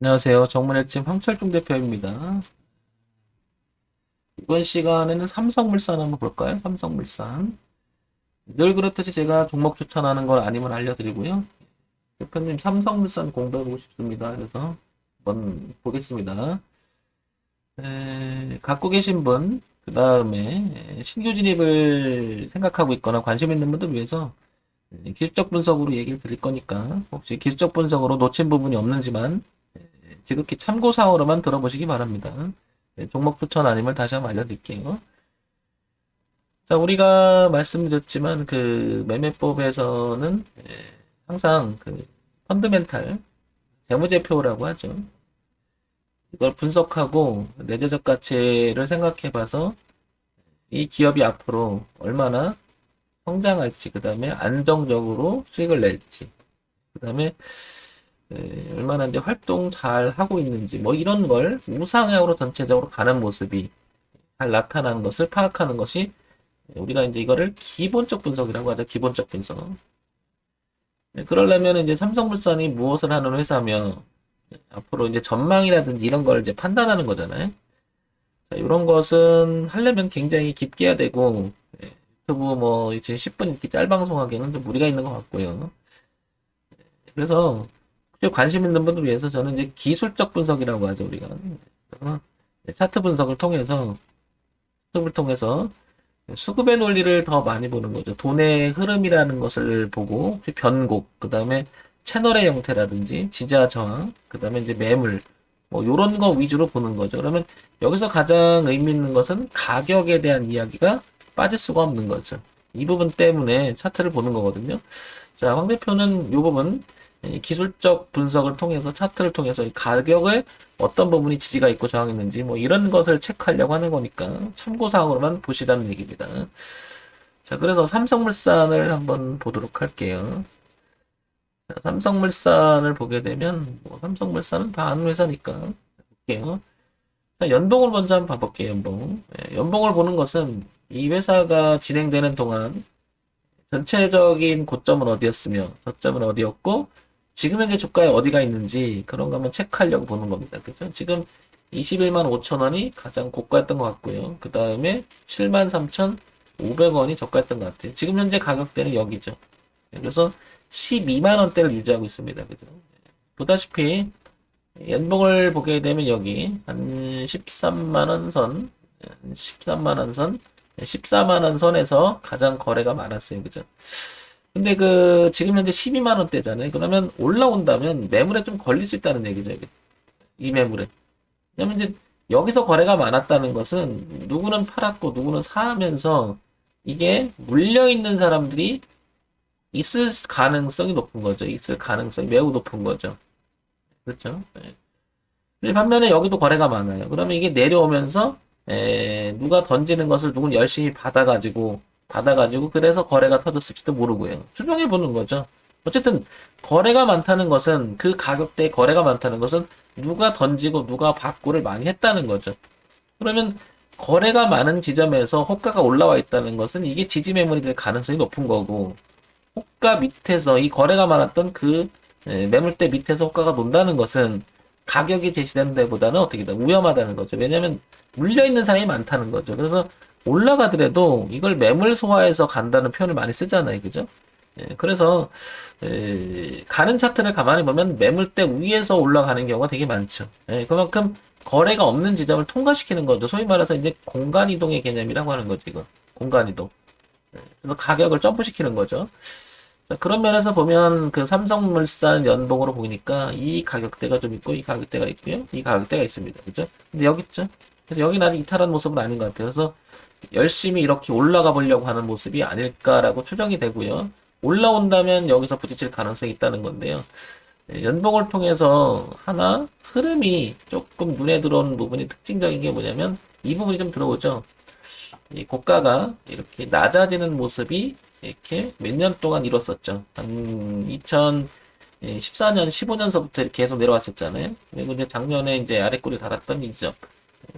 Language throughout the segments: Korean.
안녕하세요. 정문일진 황철중 대표입니다. 이번 시간에는 삼성물산 한번 볼까요? 삼성물산. 늘 그렇듯이 제가 종목 추천하는 걸 아니면 알려드리고요. 대표님 삼성물산 공부해보고 싶습니다. 그래서 한번 보겠습니다. 갖고 계신 분, 그 다음에 신규 진입을 생각하고 있거나 관심 있는 분들 위해서 기술적 분석으로 얘기를 드릴 거니까 혹시 기술적 분석으로 놓친 부분이 없는지만 지극히 참고사항으로만 들어보시기 바랍니다. 종목 추천 아니면 다시 한번 알려드릴게요. 자, 우리가 말씀드렸지만 그 매매법에서는 항상 그 펀드멘탈 재무제표라고 하죠. 이걸 분석하고 내재적 가치를 생각해 봐서 이 기업이 앞으로 얼마나 성장할지, 그 다음에 안정적으로 수익을 낼지, 그 다음에 얼마나 이제 활동 잘 하고 있는지, 뭐 이런 걸 우상향으로 전체적으로 가는 모습이 잘 나타나는 것을 파악하는 것이 우리가 이제 이거를 기본적 분석이라고 하죠. 기본적 분석. 그러려면 이제 삼성물산이 무엇을 하는 회사며 앞으로 이제 전망이라든지 이런 걸 이제 판단하는 거잖아요. 자, 이런 것은 하려면 굉장히 깊게 해야 되고 유튜브 뭐 지금 10분 이렇게 짤방송하기에는 좀 무리가 있는 것 같고요. 그래서 관심 있는 분들 위해서 저는 이제 기술적 분석이라고 하죠, 우리가. 차트 분석을 통해서, 수급을 통해서 수급의 논리를 더 많이 보는 거죠. 돈의 흐름이라는 것을 보고, 변곡, 그 다음에 채널의 형태라든지, 지지와 저항, 그 다음에 이제 매물, 뭐, 요런 거 위주로 보는 거죠. 그러면 여기서 가장 의미 있는 것은 가격에 대한 이야기가 빠질 수가 없는 거죠. 이 부분 때문에 차트를 보는 거거든요. 자, 황 대표는 이 부분, 기술적 분석을 통해서 차트를 통해서 이 가격을 어떤 부분이 지지가 있고 저항이 있는지 뭐 이런 것을 체크하려고 하는 거니까 참고사항으로만 보시라는 얘기입니다. 자, 그래서 삼성물산을 한번 보도록 할게요. 자, 삼성물산을 보게 되면 뭐 삼성물산은 다 아는 회사니까 볼게요. 자, 연봉을 먼저 한번 봐볼게요. 연봉. 연봉을 보는 것은 이 회사가 진행되는 동안 전체적인 고점은 어디였으며 저점은 어디였고 지금 현재 주가에 어디가 있는지 그런 거 한번 체크하려고 보는 겁니다. 그죠? 지금 21만 5천 원이 가장 고가였던 것 같고요. 그 다음에 7만 3,500원이 저가였던 것 같아요. 지금 현재 가격대는 여기죠. 그래서 12만 원대를 유지하고 있습니다. 그죠? 보다시피 연봉을 보게 되면 여기 한 13만 원 선, 13만 원 선, 14만 원 선에서 가장 거래가 많았어요. 그죠? 근데 그 지금 현재 12만 원대잖아요. 그러면 올라온다면 매물에 좀 걸릴 수 있다는 얘기죠. 이 매물에. 왜냐면 이제 여기서 거래가 많았다는 것은 누구는 팔았고 누구는 사면서 이게 물려 있는 사람들이 있을 가능성이 높은 거죠. 있을 가능성이 매우 높은 거죠. 그렇죠? 네. 근데 반면에 여기도 거래가 많아요. 그러면 이게 내려오면서 누가 던지는 것을 누군 열심히 받아가지고 그래서 거래가 터졌을지도 모르고요. 추정해 보는 거죠. 어쨌든 거래가 많다는 것은 그 가격대에 거래가 많다는 것은 누가 던지고 누가 받고를 많이 했다는 거죠. 그러면 거래가 많은 지점에서 호가가 올라와 있다는 것은 이게 지지 매물이 될 가능성이 높은 거고 호가 밑에서 이 거래가 많았던 그 매물대 밑에서 호가가 논다는 것은 가격이 제시되는 데보다는 어떻게 다 위험하다는 거죠. 왜냐하면 물려있는 사람이 많다는 거죠. 그래서 올라가더라도 이걸 매물 소화해서 간다는 표현을 많이 쓰잖아요. 그죠? 그래서 가는 차트를 가만히 보면 매물대 위에서 올라가는 경우가 되게 많죠. 그만큼 거래가 없는 지점을 통과시키는 거죠. 소위 말해서 이제 공간 이동의 개념이라고 하는 거죠. 이거 공간 이동. 그래서 가격을 점프시키는 거죠. 자, 그런 면에서 보면 그 삼성물산 연봉으로 보니까 이 가격대가 좀 있고 이 가격대가 있고요. 이 가격대가 있습니다. 그죠? 근데 여기 있죠? 그래서 여기는 아직 이탈한 모습은 아닌 것 같아요. 그래서 열심히 이렇게 올라가 보려고 하는 모습이 아닐까라고 추정이 되고요. 올라온다면 여기서 부딪힐 가능성이 있다는 건데요. 연봉을 통해서 하나 흐름이 조금 눈에 들어오는 부분이 특징적인 게 뭐냐면 이 부분이 좀 들어오죠. 이 고가가 이렇게 낮아지는 모습이 이렇게 몇 년 동안 이뤘었죠. 한 2014년, 15년서부터 이렇게 계속 내려왔었잖아요. 그리고 이제 작년에 이제 아래꼬리 달았던 이죠.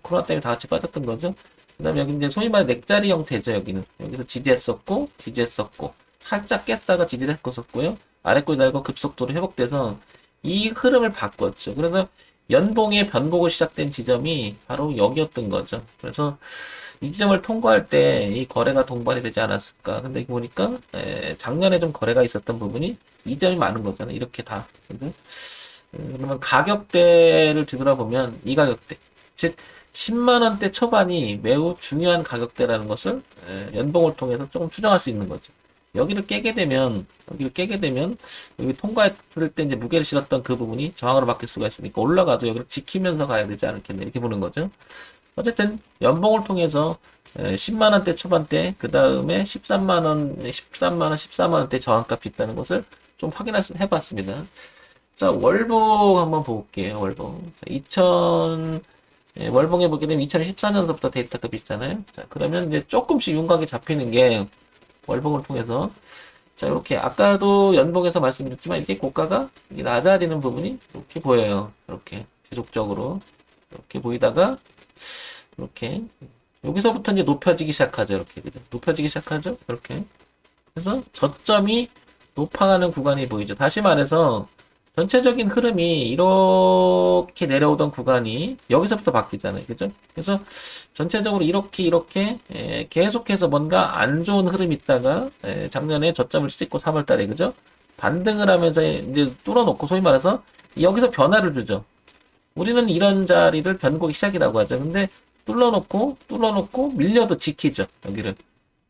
코로나 때문에 다 같이 빠졌던 거죠. 그 다음에 여기 이제 소위 말해 넥자리 형태죠, 여기는. 여기서 지지했었고, 지지했었고, 살짝 깼다가 지지했었고요. 아래꼬리 달고 급속도로 회복돼서 이 흐름을 바꿨죠. 그래서 연봉의 변곡이 시작된 지점이 바로 여기였던 거죠. 그래서 이 지점을 통과할 때 이 거래가 동반이 되지 않았을까. 근데 보니까 작년에 좀 거래가 있었던 부분이 이 점이 많은 거잖아요. 이렇게 다. 그러면 가격대를 뒤돌아보면 이 가격대, 즉 10만 원대 초반이 매우 중요한 가격대라는 것을 연봉을 통해서 조금 추정할 수 있는 거죠. 여기를 깨게 되면 여기 통과했을 때 이제 무게를 실었던 그 부분이 저항으로 바뀔 수가 있으니까 올라가도 여기를 지키면서 가야 되지 않겠냐 이렇게 보는 거죠. 어쨌든 연봉을 통해서 10만 원대 초반대, 그 다음에 13만 원, 14만 원대 저항값이 있다는 것을 좀 해봤습니다. 자, 월봉 한번 볼게요. 월봉. 2000 월봉에 보게 되면 2014년서부터 데이터가 있잖아요. 자, 그러면 이제 조금씩 윤곽이 잡히는 게 월봉을 통해서, 자, 이렇게 아까도 연봉에서 말씀드렸지만 이렇게 고가가 낮아지는 부분이 이렇게 보여요. 이렇게 지속적으로 이렇게 보이다가 이렇게 여기서부터 이제 높여지기 시작하죠. 이렇게 그죠? 높여지기 시작하죠. 이렇게. 그래서 저점이 높아가는 구간이 보이죠. 다시 말해서 전체적인 흐름이 이렇게 내려오던 구간이 여기서부터 바뀌잖아요. 그죠? 그래서 전체적으로 이렇게 계속해서 뭔가 안 좋은 흐름이 있다가 작년에 저점을 찍고 3월 달에 그죠? 반등을 하면서 이제 뚫어놓고 소위 말해서 여기서 변화를 주죠. 우리는 이런 자리를 변곡이 시작이라고 하죠. 근데 뚫어놓고 밀려도 지키죠. 여기를.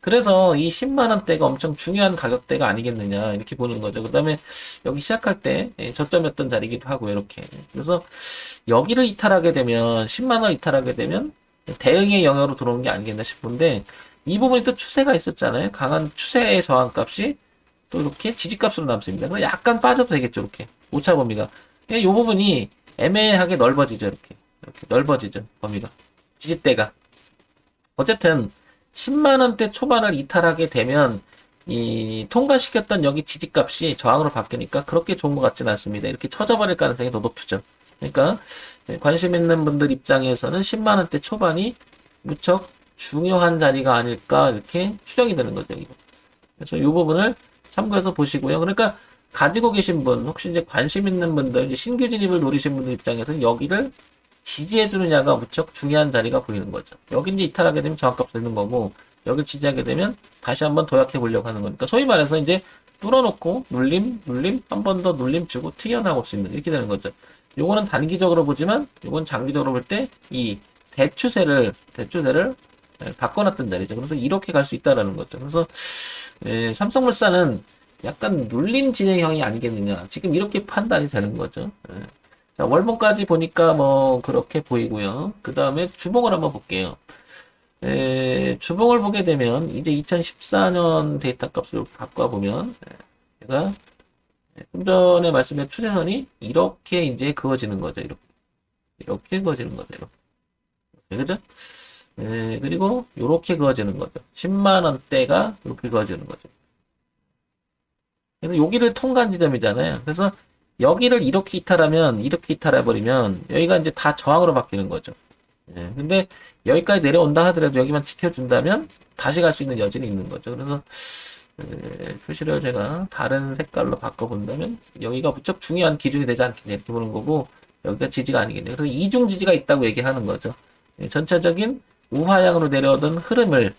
그래서 이 10만 원대가 엄청 중요한 가격대가 아니겠느냐 이렇게 보는 거죠. 그 다음에 여기 시작할 때 저점이었던 자리이기도 하고 이렇게. 그래서 여기를 이탈하게 되면 10만 원 이탈하게 되면 대응의 영역으로 들어오는 게 아니겠나 싶은데 이 부분이 또 추세가 있었잖아요. 강한 추세의 저항값이 또 이렇게 지지값으로 남습니다. 그래서 약간 빠져도 되겠죠. 이렇게 오차 범위가. 이 부분이 애매하게 넓어지죠. 이렇게 넓어지죠. 범위가. 지지대가. 어쨌든 10만 원대 초반을 이탈하게 되면 이 통과시켰던 여기 지지값이 저항으로 바뀌니까 그렇게 좋은 것 같지는 않습니다. 이렇게 쳐져버릴 가능성이 더 높죠. 그러니까 관심 있는 분들 입장에서는 10만 원대 초반이 무척 중요한 자리가 아닐까 이렇게 추정이 되는 거죠. 이거. 그래서 이 부분을 참고해서 보시고요. 그러니까 가지고 계신 분, 혹시 이제 관심 있는 분들, 이제 신규 진입을 노리신 분들 입장에서는 여기를 지지해주느냐가 무척 중요한 자리가 보이는 거죠. 여기 이제 이탈하게 되면 저항값 되는 거고, 여기 지지하게 되면 다시 한번 도약해 보려고 하는 거니까, 소위 말해서 이제 뚫어놓고, 눌림, 한 번 더 눌림 주고 튀어나올 수 있는, 이렇게 되는 거죠. 요거는 단기적으로 보지만, 요건 장기적으로 볼 때, 이 대추세를 바꿔놨던 자리죠. 그래서 이렇게 갈 수 있다라는 거죠. 그래서, 삼성물산은 약간 눌림 진행형이 아니겠느냐. 지금 이렇게 판단이 되는 거죠. 자, 월봉까지 보니까 뭐 그렇게 보이고요. 그 다음에 주봉을 한번 볼게요. 주봉을 보게 되면 이제 2014년 데이터 값을 바꿔보면 제가 좀 전에 말씀드린 추세선이 이렇게 이제 그어지는 거죠. 이렇게 그어지는 거죠. 이렇게. 그죠? 그리고 이렇게 그어지는 거죠. 10만 원대가 이렇게 그어지는 거죠. 그래서 여기를 통과한 지점이잖아요. 그래서 여기를 이렇게 이탈하면, 이렇게 이탈해버리면, 여기가 이제 다 저항으로 바뀌는 거죠. 근데 여기까지 내려온다 하더라도 여기만 지켜준다면 다시 갈 수 있는 여지는 있는 거죠. 그래서 표시를 제가 다른 색깔로 바꿔본다면 여기가 무척 중요한 기준이 되지 않겠냐 이렇게 보는 거고 여기가 지지가 아니겠네요. 그래서 이중 지지가 있다고 얘기하는 거죠. 전체적인 우하향으로 내려오던 흐름을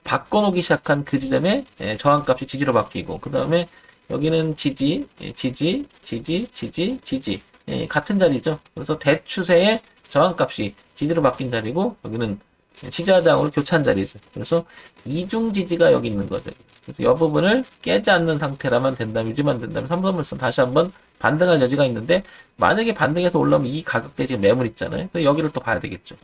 바꿔놓기 시작한 그 지점에 저항값이 지지로 바뀌고 그 다음에 여기는 지지, 같은 자리죠. 그래서 대추세의 저항값이 지지로 바뀐 자리고 여기는 지지하장으로 교차한 자리죠. 그래서 이중 지지가 여기 있는 거죠. 그래서 이 부분을 깨지 않는 상태라만 된다면, 유지만 된다면 삼성물산 다시 한번 반등할 여지가 있는데 만약에 반등해서 올라오면 이 가격대 지금 매물 있잖아요. 그래서 여기를 또 봐야 되겠죠.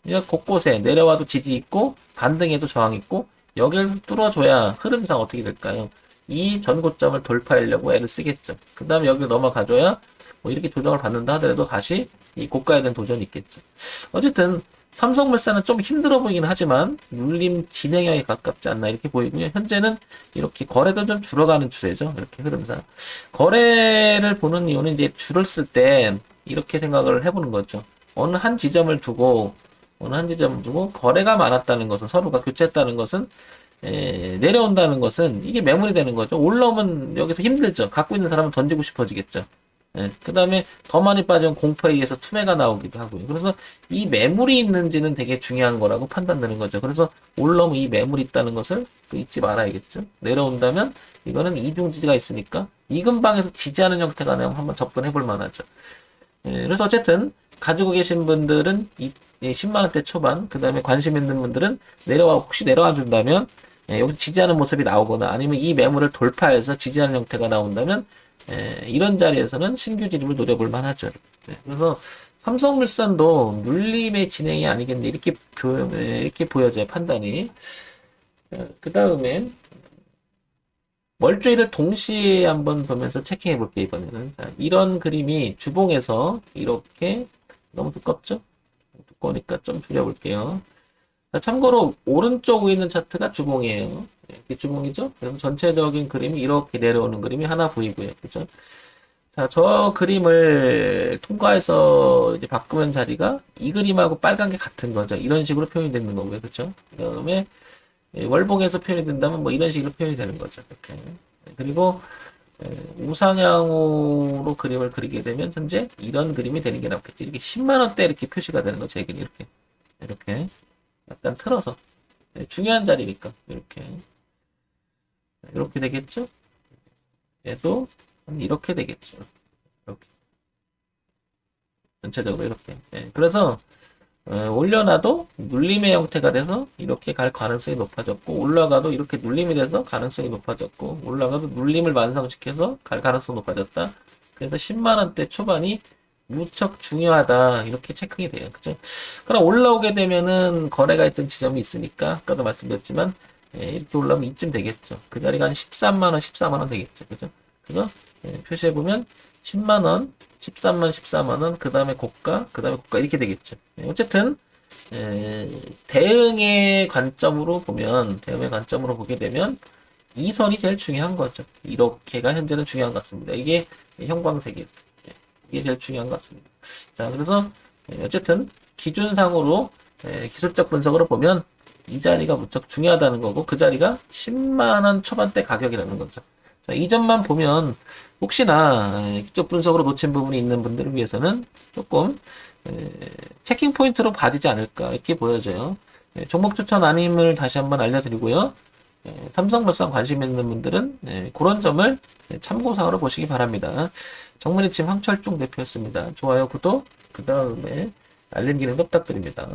그러니까 곳곳에 내려와도 지지 있고 반등해도 저항 있고 여기를 뚫어줘야 흐름상 어떻게 될까요? 이 전고점을 돌파하려고 애를 쓰겠죠. 그 다음에 여기를 넘어가줘야 뭐 이렇게 조정을 받는다 하더라도 다시 이 고가에 대한 도전이 있겠죠. 어쨌든 삼성물산은 좀 힘들어 보이긴 하지만 눌림 진행형에 가깝지 않나 이렇게 보이고요. 현재는 이렇게 거래도 좀 줄어가는 추세죠. 이렇게 흐름상. 거래를 보는 이유는 이제 줄을 쓸 때 이렇게 생각을 해보는 거죠. 어느 한 지점을 두고 거래가 많았다는 것은 서로가 교체했다는 것은 내려온다는 것은 이게 매물이 되는 거죠. 올라오면 여기서 힘들죠. 갖고 있는 사람은 던지고 싶어지겠죠. 그 다음에 더 많이 빠지면 공포에 의해서 투매가 나오기도 하고요. 그래서 이 매물이 있는지는 되게 중요한 거라고 판단되는 거죠. 그래서 올라오면 이 매물이 있다는 것을 또 잊지 말아야겠죠. 내려온다면 이거는 이중 지지가 있으니까 이 근방에서 지지하는 형태가 나오면 한번 접근해 볼 만하죠. 그래서 어쨌든 가지고 계신 분들은 10만 원대 초반, 그 다음에 관심 있는 분들은 혹시 내려와 준다면 여기 지지하는 모습이 나오거나 아니면 이 매물을 돌파해서 지지하는 형태가 나온다면 이런 자리에서는 신규 진입을 노려볼 만하죠. 그래서 삼성물산도 눌림의 진행이 아니겠네 이렇게 보여져요, 판단이. 그 다음에 월주일을 동시에 한번 보면서 체킹해 볼게요, 이번에는. 자, 이런 그림이 주봉에서 이렇게 너무 두껍죠? 두꺼우니까 좀 줄여볼게요. 자, 참고로 오른쪽 위에 있는 차트가 주봉이에요. 이게 주봉이죠? 그래서 전체적인 그림이 이렇게 내려오는 그림이 하나 보이고요. 그죠? 자, 저 그림을 통과해서 이제 바꾸는 자리가 이 그림하고 빨간 게 같은 거죠. 이런 식으로 표현이 되는 거고요. 그렇죠? 그다음에 월봉에서 표현이 된다면 뭐 이런 식으로 표현이 되는 거죠. 이렇게. 그리고 우상향으로 그림을 그리게 되면 현재 이런 그림이 되는 게 낫겠죠. 이렇게 10만 원대 이렇게 표시가 되는 거죠. 이게 이렇게 약간 틀어서 중요한 자리니까 이렇게 되겠죠. 얘도 이렇게 되겠죠. 이렇게 전체적으로 이렇게. 그래서 올려놔도 눌림의 형태가 돼서 이렇게 갈 가능성이 높아졌고 올라가도 이렇게 눌림이 돼서 가능성이 높아졌고 올라가도 눌림을 완성시켜서 갈 가능성이 높아졌다. 그래서 10만 원대 초반이 무척 중요하다 이렇게 체크가 돼요. 그죠? 그럼 올라오게 되면은 거래가 있던 지점이 있으니까 아까도 말씀드렸지만 이렇게 올라오면 이쯤 되겠죠. 그 자리가 한 13만 원, 14만 원 되겠죠. 그죠? 그래서 표시해 보면 10만 원, 13만, 14만 원, 그 다음에 고가, 그 다음에 고가 이렇게 되겠죠. 어쨌든 대응의 관점으로 보게 되면 이 선이 제일 중요한 거죠. 이렇게가 현재는 중요한 것 같습니다. 이게 형광색이에요. 이게 제일 중요한 것 같습니다. 자, 그래서 어쨌든 기준상으로 기술적 분석으로 보면 이 자리가 무척 중요하다는 거고 그 자리가 10만 원 초반대 가격이라는 거죠. 자, 이 점만 보면 혹시나 기적 분석으로 놓친 부분이 있는 분들을 위해서는 조금 체킹 포인트로 봐지지 않을까 이렇게 보여져요. 종목 추천 아님을 다시 한번 알려드리고요. 삼성물산 관심 있는 분들은 그런 점을 참고사항으로 보시기 바랍니다. 정문의 침 황철종 대표였습니다. 좋아요, 구독, 그 다음에 알림 기능도 부탁드립니다.